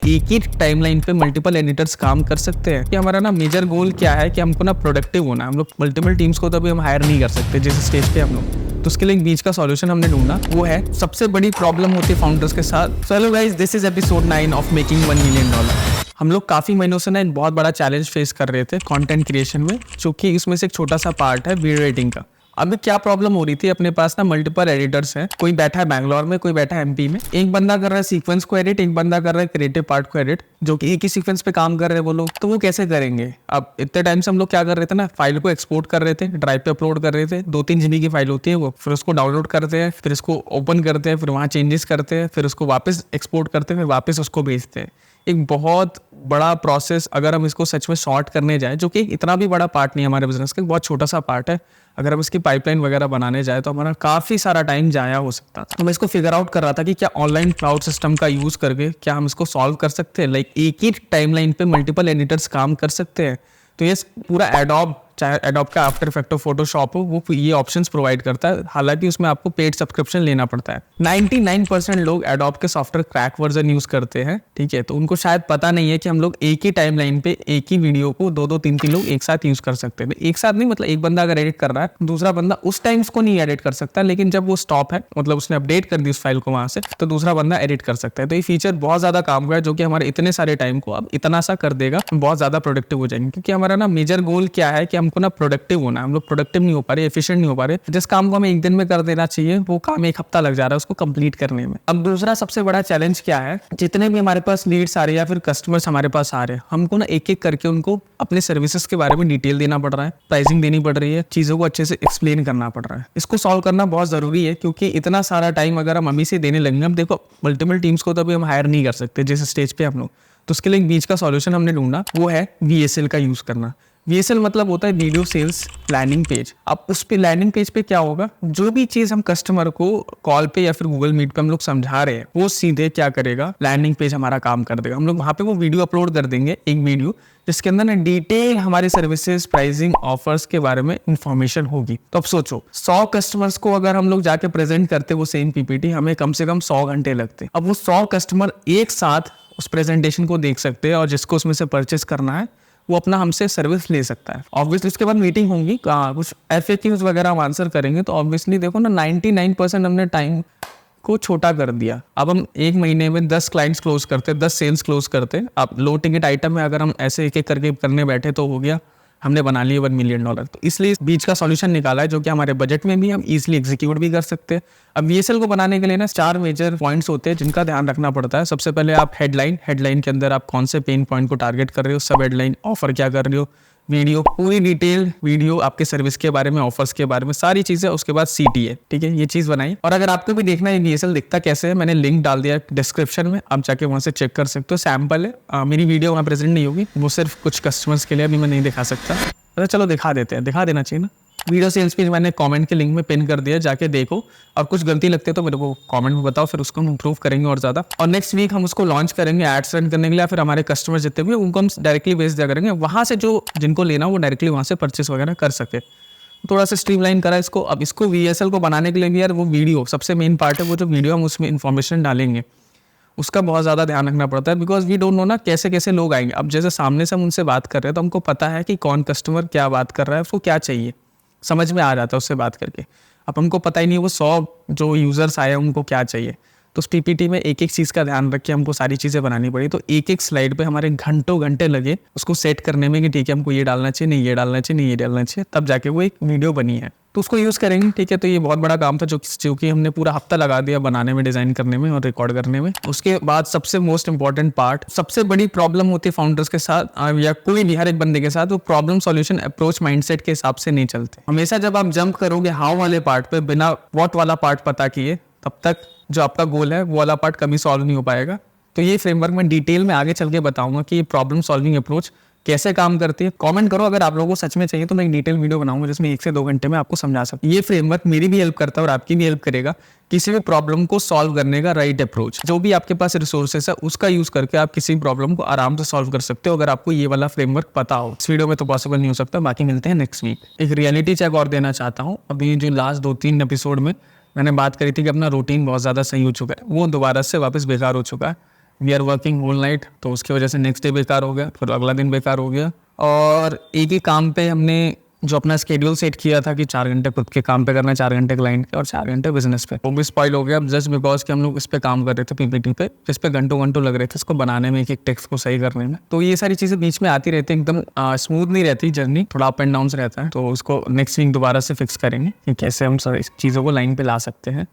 एक ही टाइमलाइन पे multiple editors काम कर सकते हैं? कि हमारा ना मेजर गोल क्या है कि हमको ना प्रोडक्टिव होना है। हम लोग मल्टीपल टीम्स को तो अभी हम हायर नहीं कर सकते जिस स्टेज पे हम लोग, तो उसके लिए एक बीच का सॉल्यूशन हमने ढूंढा। वो है सबसे बड़ी प्रॉब्लम होती है फाउंडर्स के साथ। So hello guys, this is episode 9 of making $1 million. हम लोग काफी महीनों से ना एक बहुत बड़ा चैलेंज फेस कर रहे थे कंटेंट क्रिएशन में, जो कि इसमें से एक छोटा सा पार्ट है वीडियो एडिटिंग का। अभी क्या प्रॉब्लम हो रही थी, अपने पास ना मल्टीपल एडिटर्स हैं। कोई बैठा है बैंगलोर में, कोई बैठा है एमपी में। एक बंदा कर रहा है सीक्वेंस को एडिट, एक बंदा कर रहा है क्रिएटिव पार्ट को एडिट, जो कि एक ही सीक्वेंस पे काम कर रहे हैं वो लोग। तो वो कैसे करेंगे? अब इतने टाइम से हम लोग क्या कर रहे थे ना, फाइल को एक्सपोर्ट कर रहे थे, ड्राइव पे अपलोड कर रहे थे। 2-3 GB की फाइल होती है वो, फिर उसको डाउनलोड करते हैं, फिर इसको ओपन करते हैं, फिर वहाँ चेंजेस करते हैं, फिर उसको वापस एक्सपोर्ट करते हैं, फिर वापस उसको भेजते हैं। एक बहुत बड़ा प्रोसेस। अगर हम इसको सच में शॉर्ट करने जाए, जो कि इतना भी बड़ा पार्ट नहीं है हमारे बिजनेस का, बहुत छोटा सा पार्ट है, अगर हम इसकी पाइपलाइन वगैरह बनाने जाए तो हमारा काफ़ी सारा टाइम जाया हो सकता था। तो मैं इसको फिगर आउट कर रहा था कि क्या ऑनलाइन क्लाउड सिस्टम का यूज़ करके क्या हम इसको सॉल्व कर सकते हैं। लाइक एक ही टाइमलाइन पे मल्टीपल एडिटर्स काम कर सकते हैं। तो ये पूरा एडोब, चाहे एडोब का आफ्टर इफेक्ट ऑफ फोटोशॉप हो, वो ये ऑप्शंस प्रोवाइड करता है। हालांकि उसमें आपको पेड सब्सक्रिप्शन लेना पड़ता है। 99% लोग एडोब के सॉफ्टवेयर क्रैक वर्जन यूज करते हैं, ठीक है। तो उनको शायद पता नहीं है कि हम लोग एक ही टाइमलाइन पे एक ही वीडियो को 2-2, 3-3 लोग एक साथ यूज कर सकते हैं। एक साथ नहीं, मतलब एक बंदा अगर एडिट कर रहा है, दूसरा बंदा उस टाइम को नहीं एडिट कर सकता, लेकिन जब वो स्टॉप है, मतलब उसने अपडेट कर दी उस फाइल को वहां से, तो दूसरा बंदा एडिट कर सकता है। तो ये फीचर बहुत ज्यादा काम हुआ है, जो कि हमारे इतने सारे टाइम को अब इतना सा कर देगा, बहुत ज्यादा प्रोडक्टिव हो जाएंगे। क्योंकि हमारा ना मेजर गोल क्या है कि हमको ना प्रोडक्टिव होना है। हम लोग प्रोडक्टिव नहीं हो पा रहे, एफिशिएंट नहीं हो पा रहे। जिस काम को हमें एक दिन में कर देना चाहिए, वो काम एक हफ्ता लग जा रहा है उसको कंप्लीट करने में। अब दूसरा सबसे बड़ा चैलेंज क्या है, जितने भी हमारे पास लीड्स आ रहे हैं या फिर कस्टमर्स हमारे पास आ रहे हैं, हमको ना एक एक करके उनको अपने सर्विसेज के बारे में डिटेल देना पड़ रहा है, प्राइसिंग देनी पड़ रही है, चीजों को अच्छे से एक्सप्लेन करना पड़ रहा है। इसको सॉल्व करना बहुत जरूरी है, क्योंकि इतना सारा टाइम अगर हम अभी से देने लगेंगे, हम देखो मल्टीपल टीम्स को तो अभी हम हायर नहीं कर सकते जिस स्टेज पे हम लोग। तो उसके लिए एक बीच का सॉल्यूशन हमने ढूंढा, वो है VSL का यूज करना। VSL मतलब होता है वीडियो सेल्स लैंडिंग पेज। अब उस पे लैंडिंग पेज पे क्या होगा, जो भी चीज हम कस्टमर को कॉल पे या फिर गूगल मीट पे हम लोग समझा रहे हैं, वो सीधे क्या करेगा, लैंडिंग पेज हमारा काम कर देगा। हम लोग वहां पे वो वीडियो अपलोड कर देंगे, एक वीडियो जिसके अंदर ना डिटेल हमारे सर्विसेज, प्राइसिंग, ऑफर्स के बारे में इंफॉर्मेशन होगी। तो अब सोचो, 100 कस्टमर्स को अगर हम लोग जाके प्रेजेंट करते वो सेम PPT, हमें कम से कम 100 घंटे लगते। अब वो 100 कस्टमर एक साथ उस प्रेजेंटेशन को देख सकते हैं, और जिसको उसमें से परचेस करना है वो अपना हमसे सर्विस ले सकता है। ऑब्वियसली उसके बाद मीटिंग होंगी, कुछ FAQs वगैरह हम आंसर करेंगे। तो ऑब्वियसली देखो ना, 99% हमने टाइम को छोटा कर दिया। अब हम एक महीने में 10 क्लाइंट्स क्लोज करते, 10 सेल्स क्लोज करते। अब लो टिकट आइटम में अगर हम ऐसे एक एक करके करने बैठे तो हो गया, हमने बना लिए $1 मिलियन। तो इसलिए इस बीच का सॉल्यूशन निकाला है, जो कि हमारे बजट में भी हम इजीली एग्जीक्यूट भी कर सकते हैं। अब VSL को बनाने के लिए ना 4 मेजर पॉइंट्स होते हैं जिनका ध्यान रखना पड़ता है। सबसे पहले आप हेडलाइन के अंदर आप कौन से पेन पॉइंट को टारगेट कर रहे हो, सब हेडलाइन, ऑफर क्या कर रहे हो, वीडियो, पूरी डिटेल वीडियो आपके सर्विस के बारे में, ऑफर्स के बारे में, सारी चीजें। उसके बाद CTA, ठीक है, ये चीज बनाई। और अगर आपको भी देखना है VSL दिखता कैसे है, मैंने लिंक डाल दिया डिस्क्रिप्शन में, आप जाके वहां से चेक कर सकते हो। सैंपल है, मेरी वीडियो वहां प्रेजेंट नहीं होगी, वो सिर्फ कुछ कस्टमर्स के लिए, अभी मैं नहीं दिखा सकता। तो चलो दिखा देते हैं, दिखा देना चाहिए ना। वीडियो सेल्स पेज मैंने कमेंट के लिंक में पिन कर दिया, जाके देखो, और कुछ गलती लगती है तो मेरे को कमेंट में बताओ, फिर उसको हम इंप्रूव करेंगे और ज्यादा। और नेक्स्ट वीक हम उसको लॉन्च करेंगे एड्स रन करने के लिए, फिर हमारे कस्टमर जितने भी उनको हम डायरेक्टली भेज दिया करेंगे, वहां से जो जिनको लेना वो डायरेक्टली वहां से परचेस वगैरह कर सके। थोड़ा सा स्ट्रीमलाइन करा इसको। अब इसको VSL को बनाने के लिए भी यार, वो वीडियो सबसे मेन पार्ट है। वो जो वीडियो हम उसमें इन्फॉर्मेशन डालेंगे, उसका बहुत ज़्यादा ध्यान रखना पड़ता है, बिकॉज वी डोंट नो ना कैसे कैसे लोग आएंगे। अब जैसे सामने से हम उनसे बात कर रहे हैं, तो हमको पता है कि कौन कस्टमर क्या बात कर रहा है, उसको क्या चाहिए, समझ में आ जाता है उससे बात करके। अब हमको पता ही नहीं वो 100 जो यूजर्स आए हैं उनको क्या चाहिए। तो उस PPT में एक एक चीज़ का ध्यान रख के हमको सारी चीज़ें बनानी पड़ी। तो एक एक स्लाइड पे हमारे घंटों घंटे लगे उसको सेट करने में कि ठीक है, हमको ये डालना चाहिए, नहीं ये डालना चाहिए, नहीं ये डालना चाहिए, तब जाके वो एक वीडियो बनी है। तो उसको यूज़ करेंगे, ठीक है। तो ये बहुत बड़ा काम था, जो कि हमने पूरा हफ्ता लगा दिया बनाने में, डिज़ाइन करने में और रिकॉर्ड करने में। उसके बाद सबसे मोस्ट इंपॉर्टेंट पार्ट, सबसे बड़ी प्रॉब्लम होती है फाउंडर्स के साथ या कोई भी, हर एक बंदे के साथ, वो प्रॉब्लम सॉल्यूशन अप्रोच माइंडसेट के हिसाब से नहीं चलते। हमेशा जब आप जंप करोगे हाउ वाले पार्ट पे बिना व्हाट वाला पार्ट पता किए, तब तक जो आपका गोल है वो वाला पार्ट कभी सॉल्व नहीं हो पाएगा। तो ये फ्रेमवर्क मैं डिटेल में आगे चल के बताऊंगा कि ये प्रॉब्लम सॉल्विंग अप्रोच कैसे काम करती है। कमेंट करो अगर आप लोगों को सच में चाहिए, तो मैं एक डिटेल वीडियो बनाऊंगा जिसमें 1 से 2 घंटे में आपको समझा सकूं। ये फ्रेमवर्क मेरी भी हेल्प करता है और आपकी भी हेल्प करेगा किसी भी प्रॉब्लम को सॉल्व करने का राइट अप्रोच। जो भी आपके पास रिसोर्सेस है उसका यूज करके आप किसी प्रॉब्लम को आराम से सॉल्व कर सकते हो, अगर आपको ये वाला फ्रेमवर्क पता हो। इस वीडियो में तो पॉसिबल नहीं हो सकता, बाकी मिलते हैं नेक्स्ट वीक। एक रियलिटी चेक और देना चाहता हूँ। अभी जो लास्ट 2-3 एपिसोड में मैंने बात करी थी कि अपना रूटीन बहुत ज़्यादा सही हो चुका है, वो दोबारा से वापस बेकार हो चुका है। We are working whole night, तो उसकी वजह से नेक्स्ट डे बेकार हो गया, फिर अगला दिन बेकार हो गया। और एक ही काम पे हमने जो अपना स्केड्यूल सेट किया था कि 4 घंटे खुद के काम पे करना है, 4 घंटे क्लाइंट के और 4 घंटे बिजनेस पे, वो भी स्पॉइल हो गया जस्ट बिकॉज कि हम लोग इस पे काम कर रहे थे पीपीटी पे, जिस पे घंटों घंटों लग रहे थे इसको बनाने में, एक टेक्स्ट को सही करने में। तो ये सारी चीज़ें बीच में आती रहती है, एकदम स्मूथ नहीं रहती जर्नी, थोड़ा अप एंड डाउन रहता है। तो उसको नेक्स्ट वीक दोबारा से फिक्स करेंगे कि कैसे हम सब इस चीज़ों को लाइन पे ला सकते हैं।